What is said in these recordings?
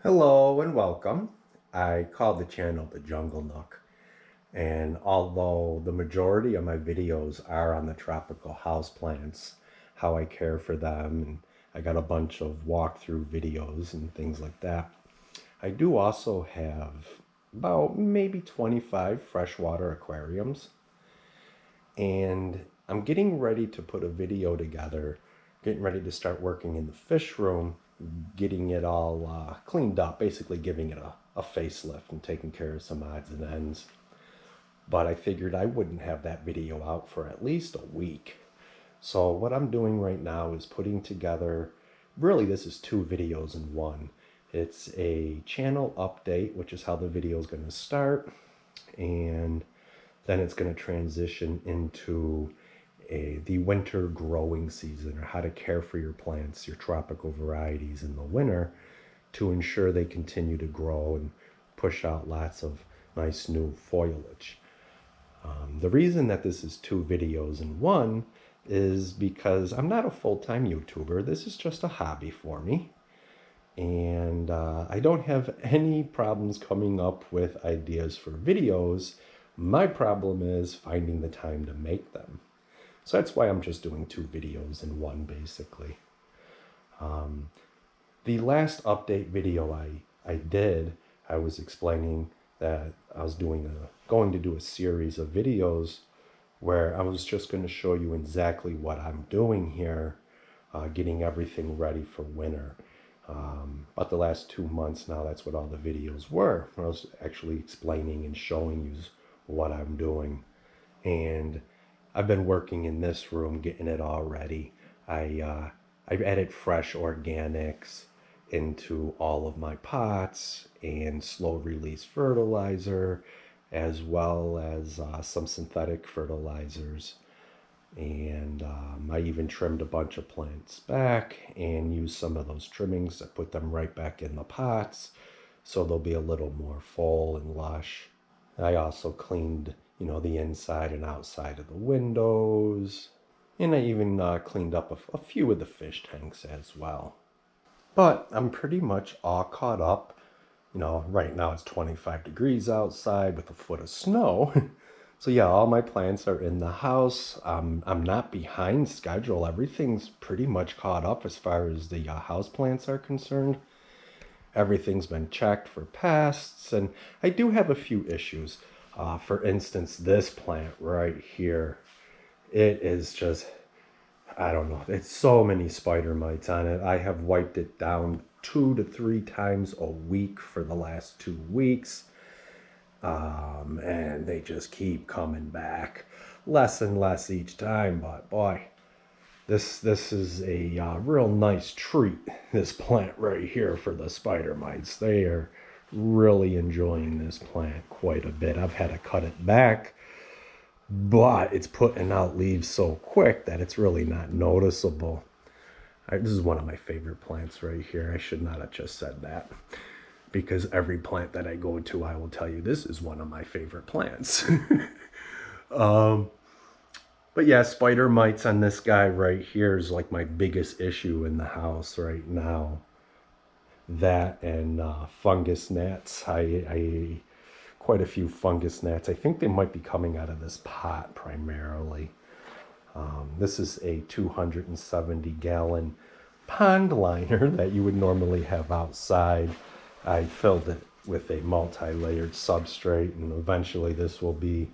Hello and welcome. I call the channel the Jungle Nook, and although the majority of my videos are on the tropical houseplants, how I care for them, and I got a bunch of walkthrough videos and things like that, I do also have about maybe 25 freshwater aquariums, and I'm getting ready to put a video together, getting ready to start working in the fish room, getting it all cleaned up, basically giving it a facelift and taking care of some odds and ends. But I figured I wouldn't have that video out for at least a week. So what I'm doing right now is putting together, really this is two videos in one. It's a channel update, which is how the video is going to start, and then it's going to transition into the winter growing season, or how to care for your plants, your tropical varieties in the winter to ensure they continue to grow and push out lots of nice new foliage. The reason that this is two videos in one is because I'm not a full-time YouTuber. This is just a hobby for me. And I don't have any problems coming up with ideas for videos. My problem is finding the time to make them. So that's why I'm just doing two videos in one, basically. The last update video I did, I was explaining that I was going to do a series of videos where I was just going to show you exactly what I'm doing here, getting everything ready for winter. But the last 2 months now, that's what all the videos were. I was actually explaining and showing you what I'm doing. And I've been working in this room, getting it all ready. I've added fresh organics into all of my pots and slow release fertilizer, as well as some synthetic fertilizers. And I even trimmed a bunch of plants back and used some of those trimmings to put them right back in the pots so they'll be a little more full and lush. I also cleaned, the inside and outside of the windows. And I even cleaned up a few of the fish tanks as well. But I'm pretty much all caught up. Right now it's 25 degrees outside with a foot of snow. So yeah, all my plants are in the house. I'm not behind schedule. Everything's pretty much caught up as far as the house plants are concerned. Everything's been checked for pests, and I do have a few issues. For instance, this plant right here, it is just, I don't know, it's so many spider mites on it. I have wiped it down 2 to 3 times a week for the last 2 weeks. And they just keep coming back, less and less each time. But boy, this is a real nice treat, this plant right here, for the spider mites. They are really enjoying this plant quite a bit. I've had to cut it back, but it's putting out leaves so quick that it's really not noticeable. This is one of my favorite plants right here. I should not have just said that, because every plant that I go to, I will tell you this is one of my favorite plants. But yeah, spider mites on this guy right here is like my biggest issue in the house right now. That and fungus gnats. I quite a few fungus gnats. I think they might be coming out of this pot primarily. This is a 270-gallon pond liner that you would normally have outside. I filled it with a multi-layered substrate, and eventually this will be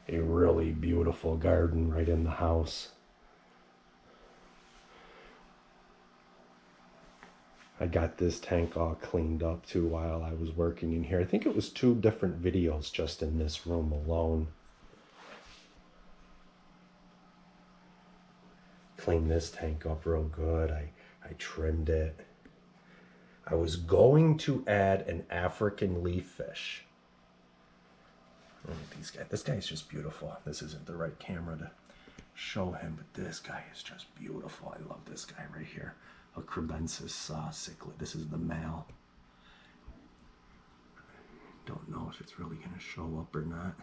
a really beautiful garden right in the house. I got this tank all cleaned up too while I was working in here. I think it was 2 different videos just in this room alone. Cleaned this tank up real good. I trimmed it. I was going to add an African leaf fish. Look at these guys. This guy is just beautiful. This isn't the right camera to show him, but this guy is just beautiful. I love this guy right here. A crebensis cichlid. This is the male. Don't know if it's really going to show up or not.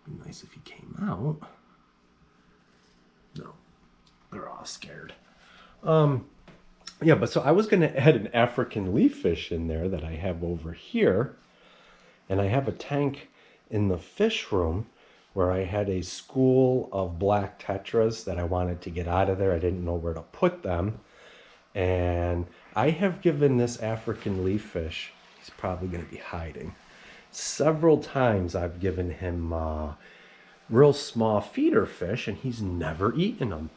It'd be nice if he came out. No, they're all scared. Yeah, but so I was going to add an African leaf fish in there that I have over here. And I have a tank in the fish room where I had a school of black tetras that I wanted to get out of there. I didn't know where to put them. And I have given this African leaf fish, he's probably going to be hiding, several times I've given him real small feeder fish, and he's never eaten them.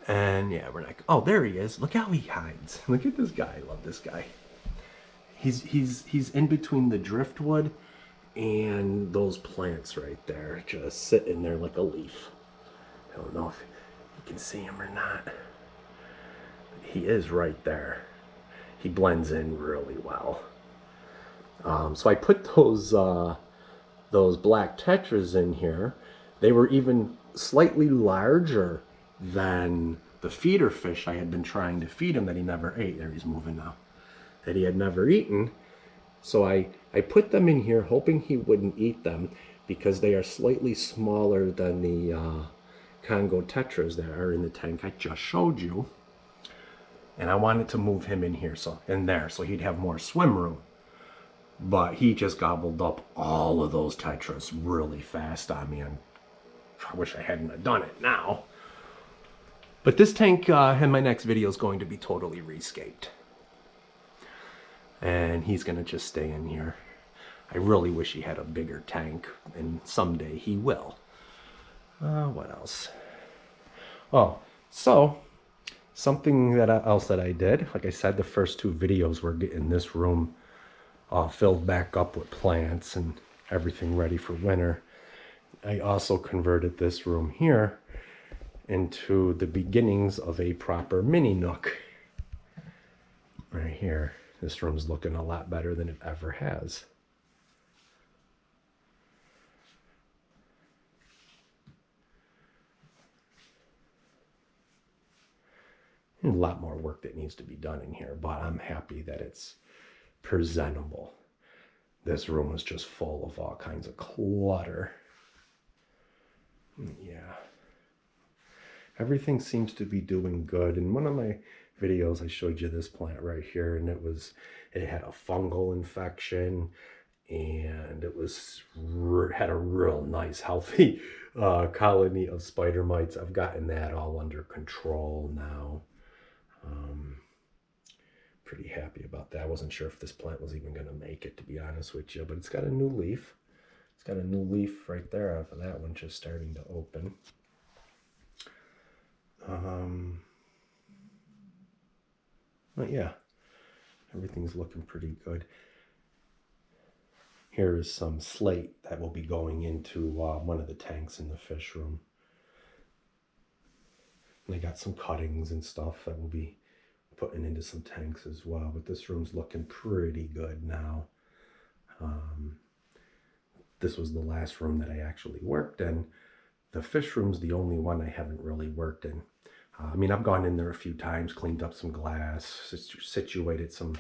And yeah, we're like, oh, there he is. Look how he hides. Look at this guy. I love this guy. He's in between the driftwood and those plants right there, just sitting there like a leaf. I don't know if you can see him or not. He is right there. He blends in really well. So I put those black tetras in here. They were even slightly larger than the feeder fish I had been trying to feed him that he never ate. There, he's moving now. That he had never eaten. So I put them in here hoping he wouldn't eat them because they are slightly smaller than the Congo tetras that are in the tank I just showed you. And I wanted to move him in here, so he'd have more swim room. But he just gobbled up all of those tetras really fast on me, and I wish I hadn't have done it now. But this tank in my next video is going to be totally rescaped. And he's going to just stay in here. I really wish he had a bigger tank, and someday he will. What else? Oh, so something else that I did, like I said, the first two videos were getting this room filled back up with plants and everything ready for winter. I also converted this room here into the beginnings of a proper mini nook. Right here. This room's looking a lot better than it ever has. A lot more work that needs to be done in here, but I'm happy that it's presentable. This room was just full of all kinds of clutter. Yeah. Everything seems to be doing good. In one of my videos, I showed you this plant right here, and it had a fungal infection, and it had a real nice, healthy colony of spider mites. I've gotten that all under control now. Pretty happy about that. I wasn't sure if this plant was even going to make it, to be honest with you, but it's got a new leaf. It's got a new leaf right there off of that one just starting to open. But yeah, everything's looking pretty good. Here is some slate that will be going into one of the tanks in the fish room. And I got some cuttings and stuff that will be putting into some tanks as well. But this room's looking pretty good now. This was the last room that I actually worked in. The fish room's the only one I haven't really worked in. I mean, I've gone in there a few times, cleaned up some glass, situated some,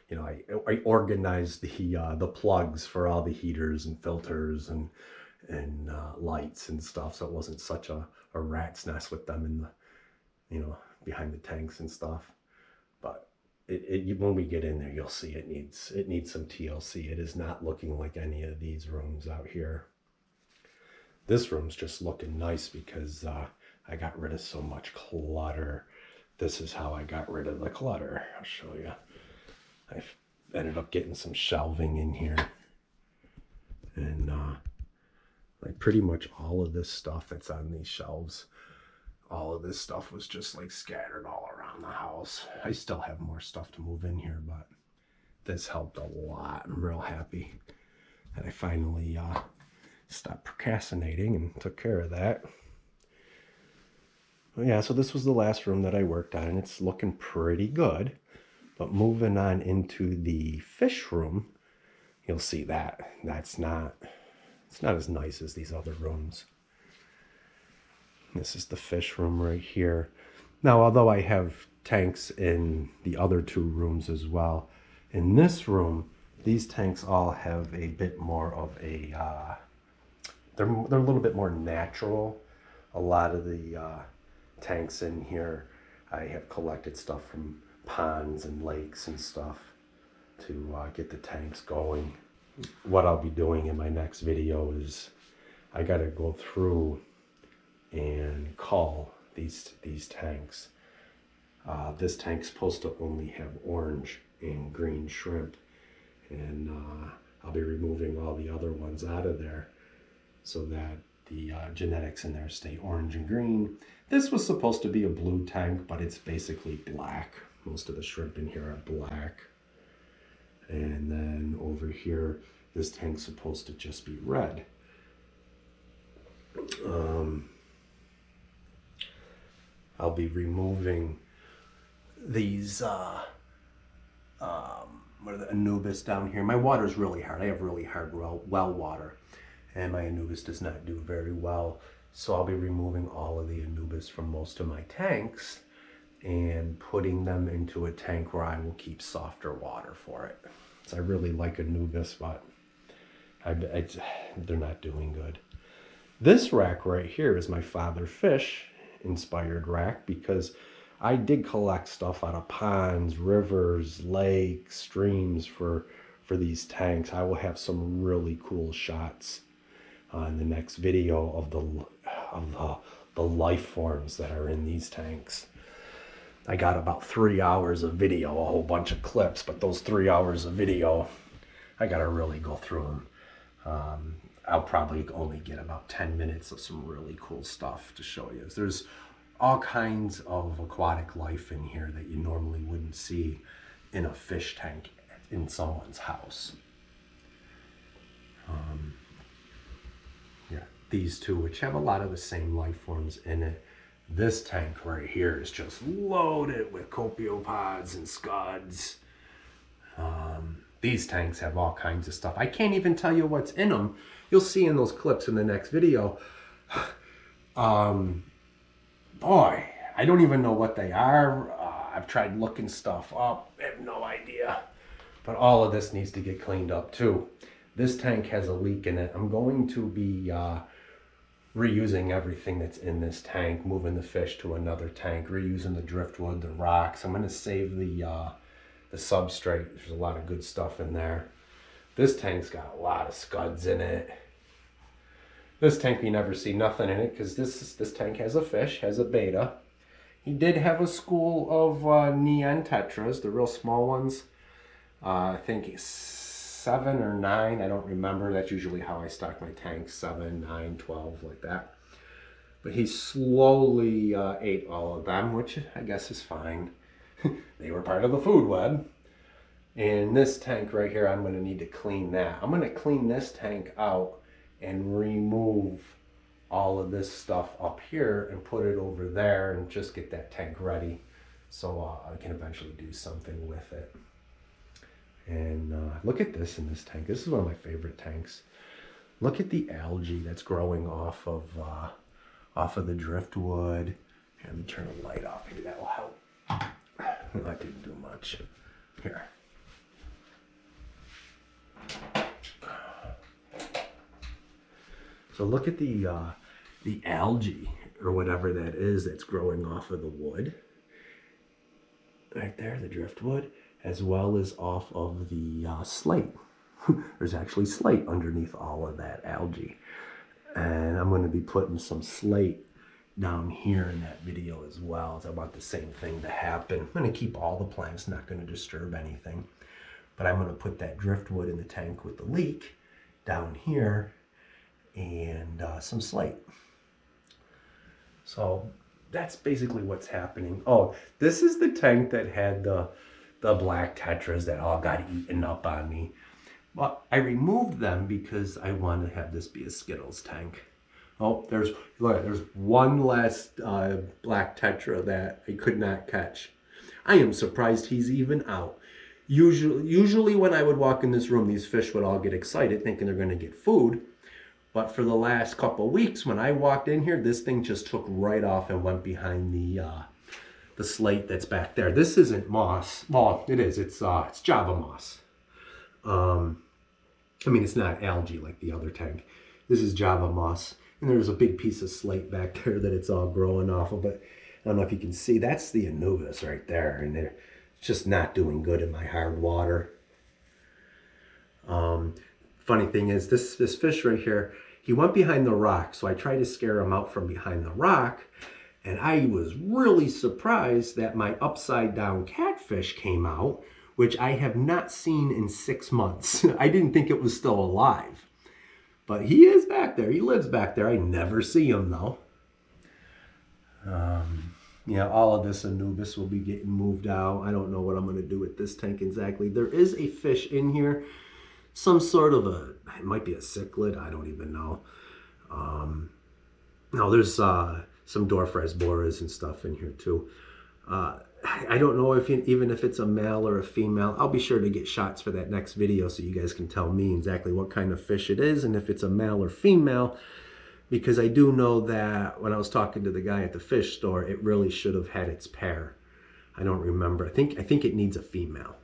you know, I organized the plugs for all the heaters and filters and lights and stuff, so it wasn't such a rat's nest with them in the, you know, behind the tanks and stuff. But when we get in there, you'll see it needs some TLC. It is not looking like any of these rooms out here. This room's just looking nice because I got rid of so much clutter. This is how I got rid of the clutter. I'll show you. I ended up getting some shelving in here. And like pretty much all of this stuff that's on these shelves, all of this stuff was just like scattered all around the house. I still have more stuff to move in here, but this helped a lot. I'm real happy that I finally stopped procrastinating and took care of that. Well, yeah, so this was the last room that I worked on, and it's looking pretty good. But moving on into the fish room, you'll see that it's not as nice as these other rooms. This is the fish room right here. Now, although I have tanks in the other two rooms as well, in this room, these tanks all have a bit more of a, they're a little bit more natural. A lot of the tanks in here, I have collected stuff from ponds and lakes and stuff to get the tanks going. What I'll be doing in my next video is I gotta go through and cull these tanks. This tank's supposed to only have orange and green shrimp, and I'll be removing all the other ones out of there so that the genetics in there stay orange and green. This was supposed to be a blue tank, but it's basically black. Most of the shrimp in here are black. And then over here, this tank's supposed to just be red. I'll be removing these what are the Anubis down here. My water's really hard. I have really hard well water, and my Anubis does not do very well. So I'll be removing all of the Anubis from most of my tanks and putting them into a tank where I will keep softer water for it. So I really like Anubis, but they're not doing good. This rack right here is my father fish inspired rack, because I did collect stuff out of ponds, rivers, lakes, streams for these tanks. I will have some really cool shots in the next video of the life forms that are in these tanks. I got about 3 hours of video, a whole bunch of clips, but those 3 hours of video, I gotta really go through them. I'll probably only get about 10 minutes of some really cool stuff to show you. There's all kinds of aquatic life in here that you normally wouldn't see in a fish tank in someone's house. Yeah, these two, which have a lot of the same life forms in it. This tank right here is just loaded with copepods and scuds. These tanks have all kinds of stuff. I can't even tell you what's in them. You'll see in those clips in the next video. Boy, I don't even know what they are. I've tried looking stuff up. I have no idea. But all of this needs to get cleaned up too. This tank has a leak in it. I'm going to be reusing everything that's in this tank, moving the fish to another tank, reusing the driftwood, the rocks. I'm going to save the substrate. There's a lot of good stuff in there. This tank's got a lot of scuds in it. This tank, you never see nothing in it, because this tank has a fish, has a beta. He did have a school of neon tetras, the real small ones. I think 7 or 9, I don't remember. That's usually how I stock my tanks, 7, 9, 12, like that. But he slowly ate all of them, which I guess is fine. They were part of the food web. And this tank right here, I'm going to need to clean that. I'm going to clean this tank out and remove all of this stuff up here and put it over there and just get that tank ready so I can eventually do something with it. And look at this in this tank. This is one of my favorite tanks. Look at the algae that's growing off of the driftwood. Here, let me turn the light off. Maybe that will help. That didn't do much. Here. So look at the algae or whatever that is that's growing off of the wood. Right there, the driftwood, as well as off of the slate. There's actually slate underneath all of that algae. And I'm going to be putting some slate down here in that video as well. So I want the same thing to happen. I'm going to keep all the plants, not going to disturb anything. But I'm going to put that driftwood in the tank with the leak down here and some slate. So that's basically what's happening. Oh, this is the tank that had the black tetras that all got eaten up on me. Well, I removed them because I want to have this be a Skittles tank. Oh, there's one last black tetra that I could not catch. I am surprised he's even out. Usually when I would walk in this room, these fish would all get excited thinking they're going to get food. But for the last couple of weeks, when I walked in here, this thing just took right off and went behind the slate that's back there. This isn't moss. Well, it is. It's Java moss. I mean, it's not algae like the other tank. This is Java moss. And there's a big piece of slate back there that it's all growing off of. But I don't know if you can see, that's the Anubis right there, and it's just not doing good in my hard water. Funny thing is, this fish right here, he went behind the rock, so I tried to scare him out from behind the rock, and I was really surprised that my upside down catfish came out, which I have not seen in 6 months. I didn't think it was still alive. But he is back there. He lives back there. I never see him though. All of this Anubis will be getting moved out. I don't know what I'm going to do with this tank exactly. There is a fish in here. Some sort of it might be a cichlid. I don't even know. Now there's some Dorfres boras and stuff in here too. I don't know even if it's a male or a female. I'll be sure to get shots for that next video so you guys can tell me exactly what kind of fish it is and if it's a male or female, because I do know that when I was talking to the guy at the fish store, it really should have had its pair. I don't remember. I think it needs a female,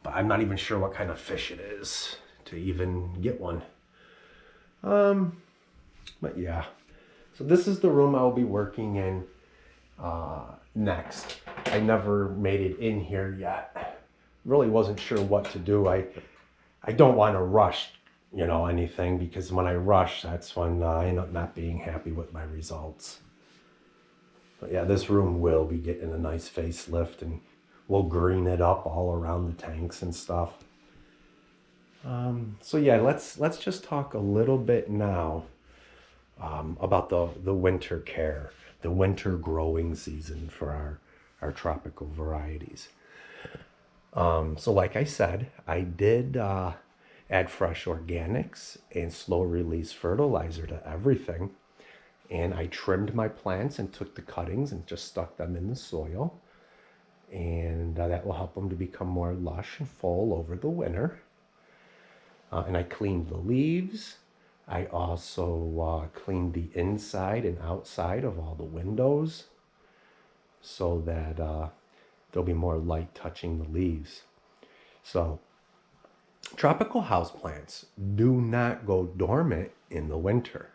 but I'm not even sure what kind of fish it is to even get one. But yeah, so this is the room I'll be working in next. I never made it in here yet. Really wasn't sure what to do. I don't want to rush, anything, because when I rush, that's when I end up not being happy with my results. But yeah, this room will be getting a nice facelift, and we'll green it up all around the tanks and stuff. So yeah, let's just talk a little bit now about the winter care, the winter growing season for our tropical varieties. So like I said, I did add fresh organics and slow release fertilizer to everything. And I trimmed my plants and took the cuttings and just stuck them in the soil. And that will help them to become more lush and full over the winter. And I cleaned the leaves. I also cleaned the inside and outside of all the windows so that there'll be more light touching the leaves. So tropical houseplants do not go dormant in the winter.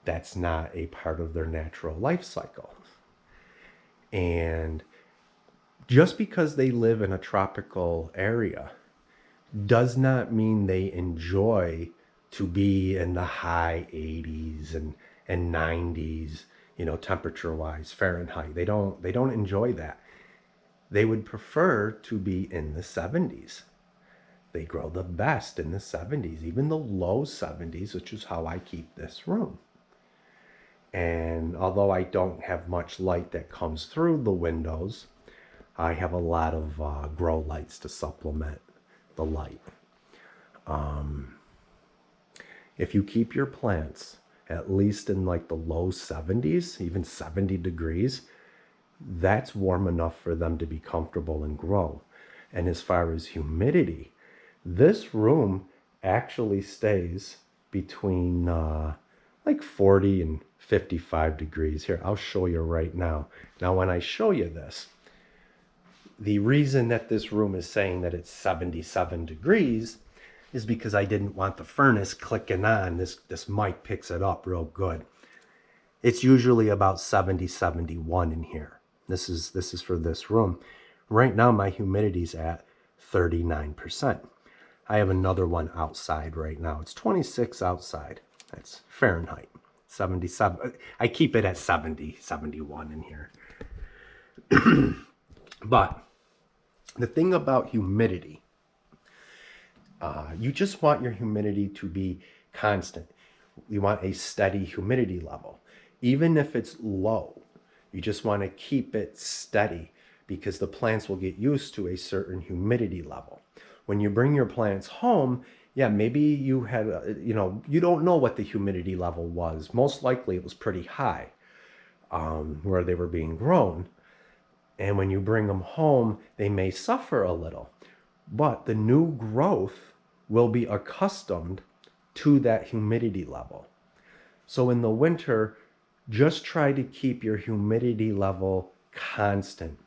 That's not a part of their natural life cycle. And just because they live in a tropical area does not mean they enjoy to be in the high 80s and 90s, temperature-wise, Fahrenheit. They don't enjoy that. They would prefer to be in the 70s. They grow the best in the 70s, even the low 70s, which is how I keep this room. And although I don't have much light that comes through the windows, I have a lot of grow lights to supplement the light. If you keep your plants at least in like the low 70s, even 70 degrees, that's warm enough for them to be comfortable and grow. And as far as humidity, this room actually stays between like 40 and 55 degrees. Here, I'll show you right now. Now, when I show you this, the reason that this room is saying that it's 77 degrees is because I didn't want the furnace clicking on. This mic picks it up real good. It's usually about 70, 71 in here. This is for this room. Right now, my humidity's at 39%. I have another one outside right now. It's 26 outside. That's Fahrenheit. 77. I keep it at 70, 71 in here. But the thing about humidity, you just want your humidity to be constant. You want a steady humidity level. Even if it's low, you just want to keep it steady because the plants will get used to a certain humidity level. When you bring your plants home, yeah, maybe you had, you don't know what the humidity level was. Most likely it was pretty high where they were being grown. And when you bring them home, they may suffer a little. But the new growth will be accustomed to that humidity level. So in the winter, just try to keep your humidity level constant.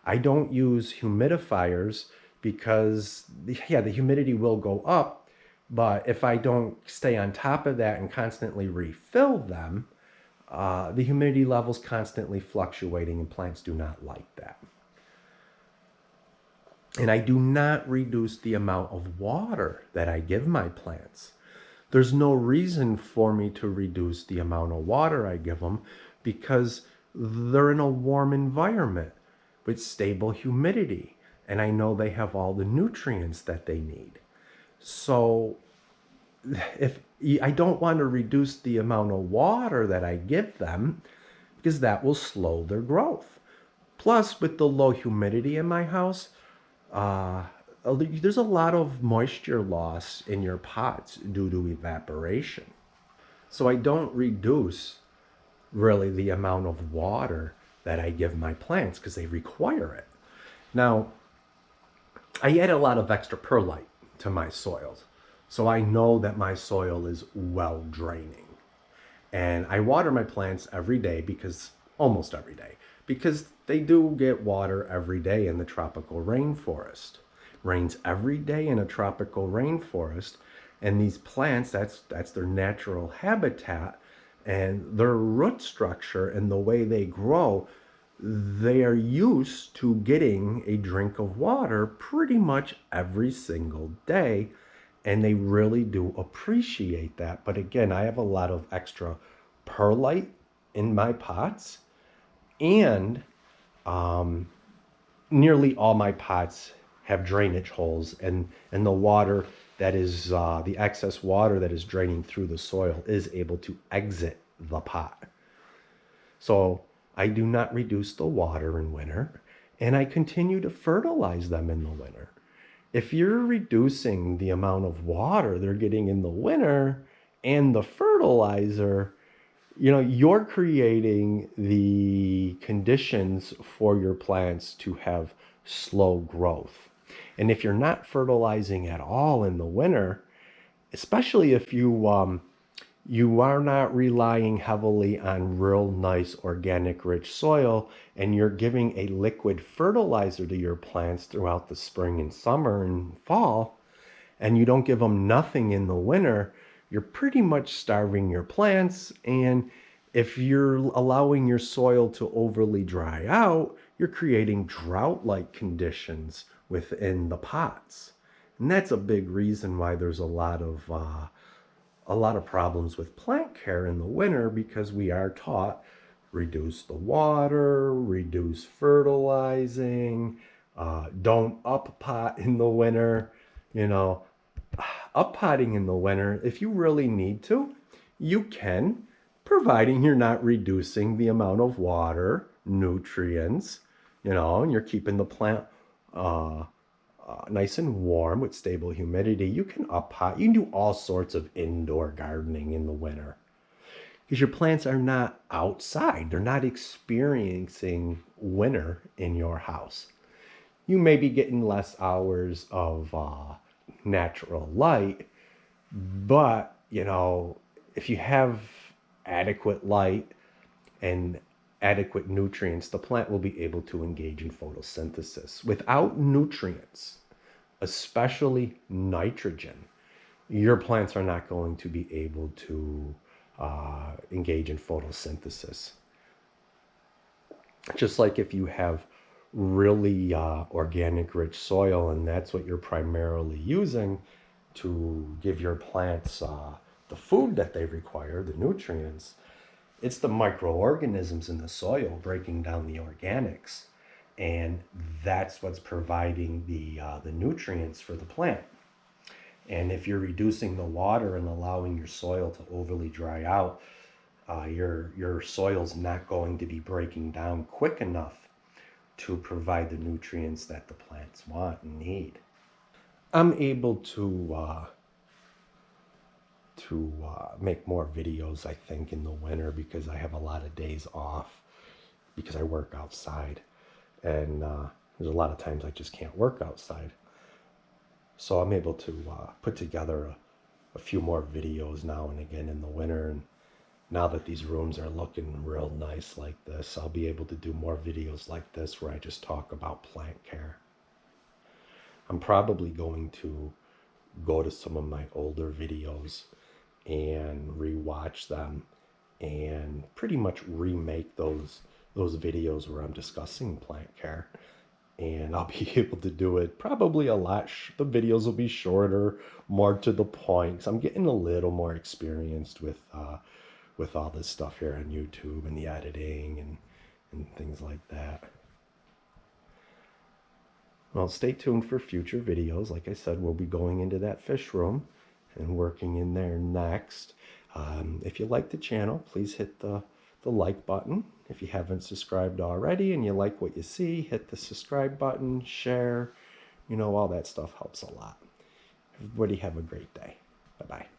I don't use humidifiers because, the humidity will go up, but if I don't stay on top of that and constantly refill them, the humidity level's constantly fluctuating, and plants do not like that. And I do not reduce the amount of water that I give my plants. There's no reason for me to reduce the amount of water I give them because they're in a warm environment with stable humidity. And I know they have all the nutrients that they need. So if I don't want to reduce the amount of water that I give them because that will slow their growth. Plus, with the low humidity in my house, there's a lot of moisture loss in your pots due to evaporation. So I don't reduce really the amount of water that I give my plants because they require it. Now, I add a lot of extra perlite to my soils. So I know that my soil is well draining. And I water my plants every day almost every day, because they do get water every day in the tropical rainforest. Rains every day in a tropical rainforest. And these plants, that's their natural habitat, and their root structure and the way they grow, they are used to getting a drink of water pretty much every single day. And they really do appreciate that. But again, I have a lot of extra perlite in my pots, and nearly all my pots have drainage holes, and the water that is the excess water that is draining through the soil is able to exit the pot. So I do not reduce the water in winter, and I continue to fertilize them in the winter. If you're reducing the amount of water they're getting in the winter and the fertilizer, you're creating the conditions for your plants to have slow growth. And if you're not fertilizing at all in the winter, especially if you are not relying heavily on real nice organic rich soil, and you're giving a liquid fertilizer to your plants throughout the spring and summer and fall, and you don't give them nothing in the winter, you're pretty much starving your plants. And if you're allowing your soil to overly dry out, you're creating drought-like conditions within the pots. And that's a big reason why there's a lot of problems with plant care in the winter, because we are taught reduce the water, reduce fertilizing, don't up pot in the winter. Up potting in the winter, if you really need to, you can, providing you're not reducing the amount of water, nutrients, and you're keeping the plant nice and warm with stable humidity. You can up pot. You can do all sorts of indoor gardening in the winter because your plants are not outside. They're not experiencing winter in your house. You may be getting less hours of natural light, but if you have adequate light and adequate nutrients, the plant will be able to engage in photosynthesis. Without nutrients, especially nitrogen, your plants are not going to be able to engage in photosynthesis. Just like if you have really organic rich soil, and that's what you're primarily using to give your plants the food that they require, the nutrients, it's the microorganisms in the soil breaking down the organics, and that's what's providing the nutrients for the plant. And if you're reducing the water and allowing your soil to overly dry out, your soil's not going to be breaking down quick enough to provide the nutrients that the plants want and need. I'm able to make more videos, I think, in the winter because I have a lot of days off because I work outside, and there's a lot of times I just can't work outside. So I'm able to put together a few more videos now and again in the winter. And now that these rooms are looking real nice like this, I'll be able to do more videos like this where I just talk about plant care. I'm probably going to go to some of my older videos and rewatch them and pretty much remake those videos where I'm discussing plant care. And I'll be able to do it probably a lot. The videos will be shorter, more to the point. 'Cause I'm getting a little more experienced with all this stuff here on YouTube and the editing and things like that. Well, stay tuned for future videos. Like I said, we'll be going into that fish room and working in there next. If you like the channel, please hit the like button. If you haven't subscribed already and you like what you see, hit the subscribe button, share, all that stuff helps a lot. Everybody have a great day. Bye-bye.